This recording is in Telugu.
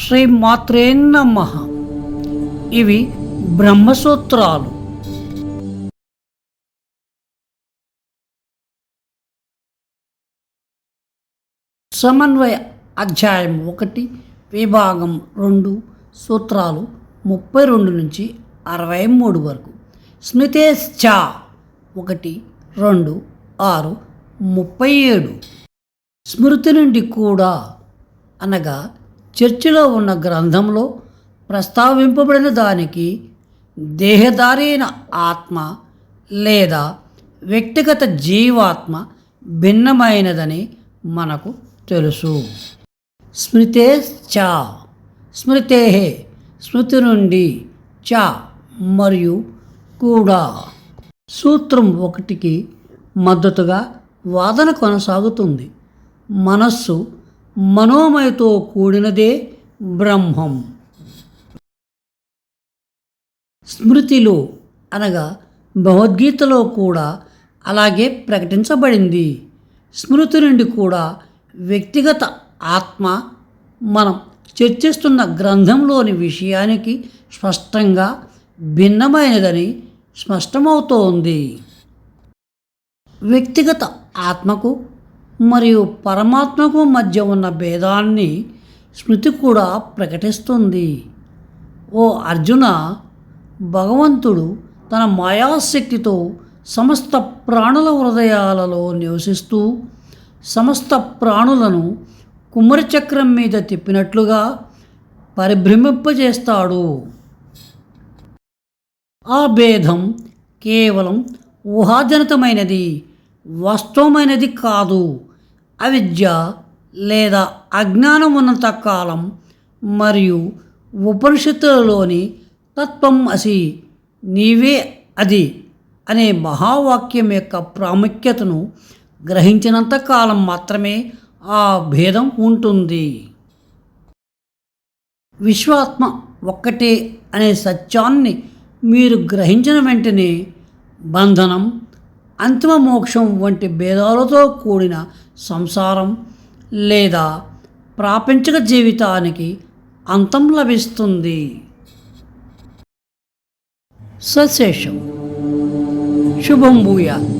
శ్రీ మాత్రే నమః. ఇవి బ్రహ్మసూత్రాలు. సమన్వయ అధ్యాయం 1, విభాగం 2, సూత్రాలు 32 నుంచి 63 వరకు. స్మృతేశ్చ 1, 2, 6, 37. స్మృతి నుండి కూడా అనగా చర్చిలో ఉన్న గ్రంథంలో ప్రస్తావింపబడిన దానికి దేహధారి అయిన ఆత్మ లేదా వ్యక్తిగత జీవాత్మ భిన్నమైనదని మనకు తెలుసు. స్మృతే చ స్మృతే స్మృతి నుండి చ మరియు కూడా. సూత్రం 1కి మద్దతుగా వాదన కొనసాగుతుంది. మనస్సు మనోమయతో కూడినదే బ్రహ్మం. స్మృతిలో అనగా భగవద్గీతలో కూడా అలాగే ప్రకటించబడింది. స్మృతి నుండి కూడా వ్యక్తిగత ఆత్మ మనం చర్చిస్తున్న గ్రంథంలోని విషయానికి స్పష్టంగా భిన్నమైనదని స్పష్టమవుతోంది. వ్యక్తిగత ఆత్మకు మరియు పరమాత్మకు మధ్య ఉన్న భేదాన్ని స్మృతి కూడా ప్రకటిస్తుంది. ఓ అర్జున, భగవంతుడు తన మాయాశక్తితో సమస్త ప్రాణుల హృదయాలలో నివసిస్తూ సమస్త ప్రాణులను కుమ్మరి చక్రం మీద తిప్పినట్లుగా పరిభ్రమింపజేస్తాడు. ఆ భేదం కేవలం ఊహాజనితమైనది, వాస్తవమైనది కాదు. అవిద్య లేదా అజ్ఞానం ఉన్నంత కాలం మరియు ఉపనిషత్తులలోని తత్వం అసి, నీవే అది అనే మహావాక్యం యొక్క ప్రాముఖ్యతను గ్రహించినంత కాలం మాత్రమే ఆ భేదం ఉంటుంది. విశ్వాత్మ ఒక్కటే అనే సత్యాన్ని మీరు గ్రహించిన వెంటనే బంధనం, అంతిమ మోక్షం వంటి భేదాలతో కూడిన సంసారం లేదా ప్రాపంచిక జీవితానికి అంతం లభిస్తుంది. సశేషం. శుభం భూయాత్.